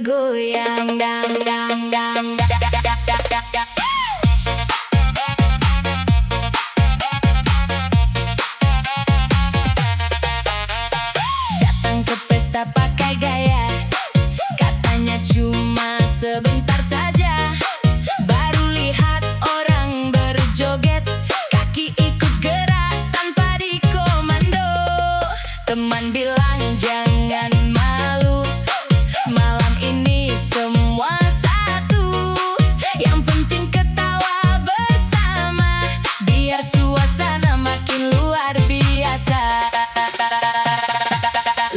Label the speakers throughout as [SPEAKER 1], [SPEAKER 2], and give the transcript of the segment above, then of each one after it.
[SPEAKER 1] bergoyang dang dang dang dang dang dang dang dang. Datang ke pesta pakai gaya, katanya cuma sebentar saja. Baru lihat orang berjoget, kaki ikut gerak tanpa dikomando. Teman bilang jangan malu, malam ini semua satu. Yang penting ketawa bersama, biar suasana makin luar biasa.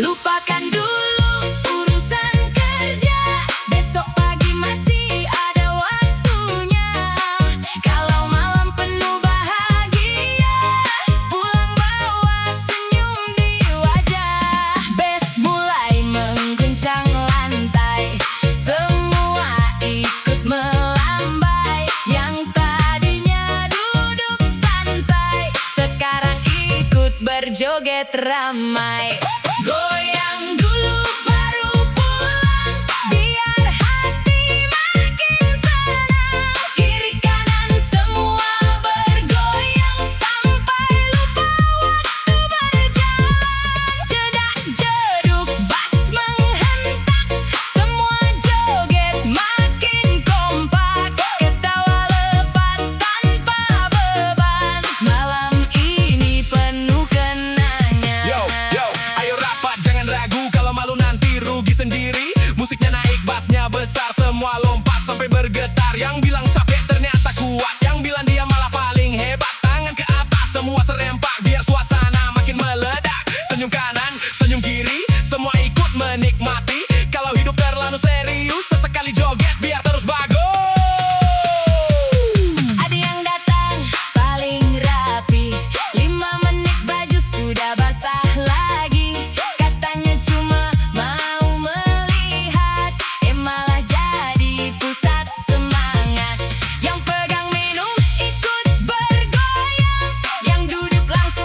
[SPEAKER 1] Lupakan dulu urusan kerja, besok pagi masih ada waktunya. Kalau malam penuh bahagia, pulang bawa senyum di wajah. Bes mulai mengguncang lantai, semua ikut melambai. Yang tadinya duduk santai, sekarang ikut berjoget ramai. Goyang dulu baru pulang, biar hati makin senang. Kiri kanan semua bergoyang, sampai lupa waktu berjalan. Jedak jeduk bas menghentak, semua joget makin kompak. Ketawa lepas tanpa beban, malam ini penuh kenangan.
[SPEAKER 2] Yo, ayo rapat jangan ragu, kalau malu nanti rugi sendiri. Musiknya naik, bassnya besar, semua lompat sampai bergetar. Yang bilang capek ternyata kuat, yang bilang dia malah paling hebat. Tangan ke atas, semua serempak, biar suasana makin meledak. Senyum kanan, senyum kiri, semua ikut menikmati. Kalau hidup terlalu serius, sesekali joget biar terus bagus.
[SPEAKER 1] Ada yang datang paling rapi, 5 menit baju sudah basah lagi. Katanya cuma mau melihat, malah jadi pusat semangat. Yang pegang minum ikut bergoyang, yang duduk langsung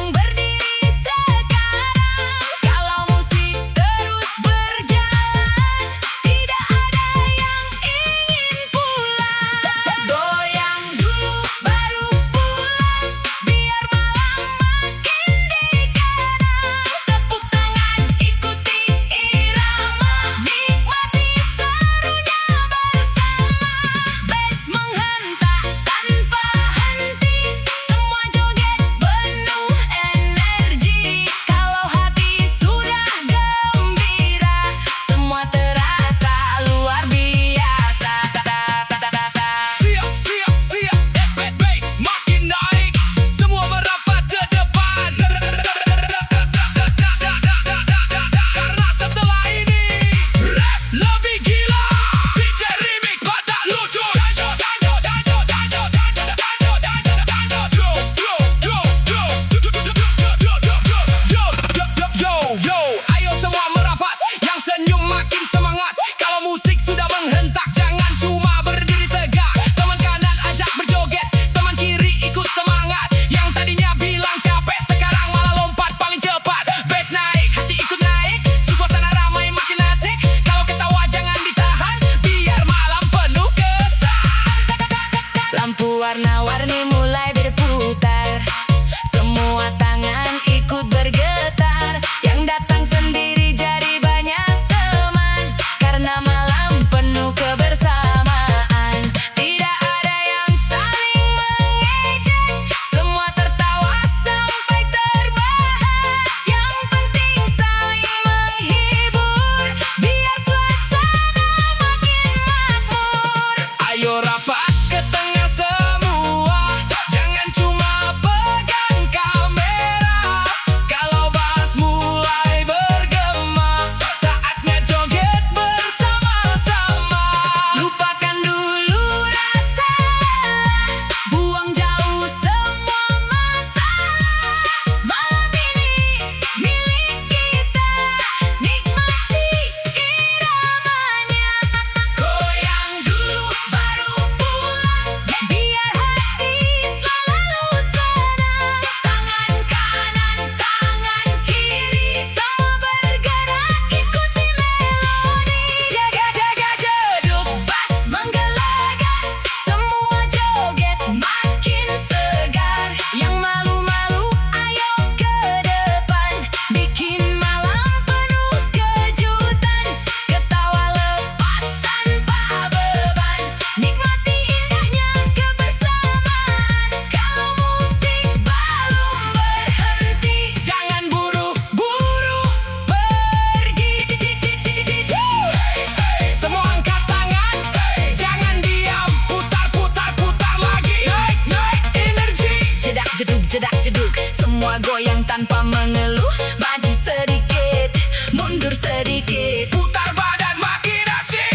[SPEAKER 1] tanpa mengeluh. Maju sedikit, mundur sedikit.
[SPEAKER 2] Putar badan makin asyik.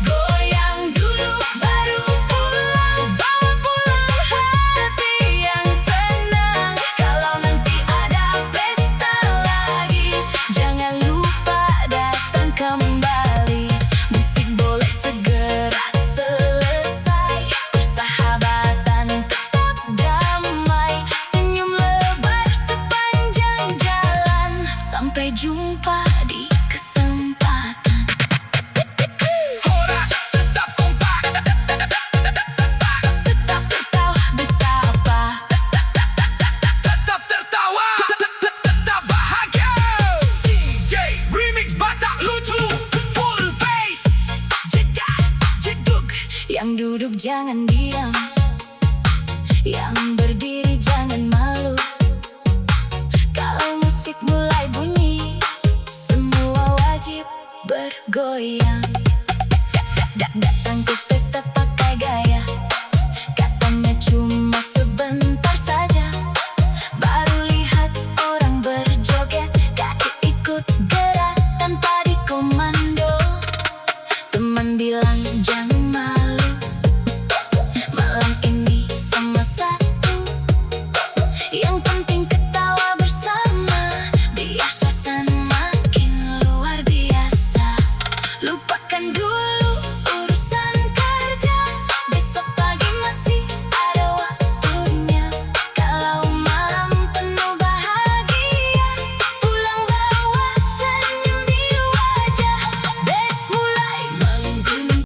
[SPEAKER 1] Goyang dulu baru pulang, bawa pulang hati yang senang. Kalau nanti ada pesta lagi, jangan lupa datang kembali. Musik boleh segera selesai, persahabatan tetap damai. Senyum lebar sepanjang jalan, sampai jumpa di kesempatan.
[SPEAKER 2] Hora tetap kompak.
[SPEAKER 1] Tetap tertawa betapa,
[SPEAKER 2] Tetap tertawa. Tetap bahagia. DJ Remix Batak lucu. Full bass.
[SPEAKER 1] jedak jeduk. Yang duduk jangan diam, yang berdiri jangan malu. Kalau musik mulai bunyi, semua wajib bergoyang. Datang ke pesta pakai gaya, katanya cuma sebentar saja. Baru lihat orang berjoget, kaki ikut gerak tanpa dikomando. Teman bilang jangan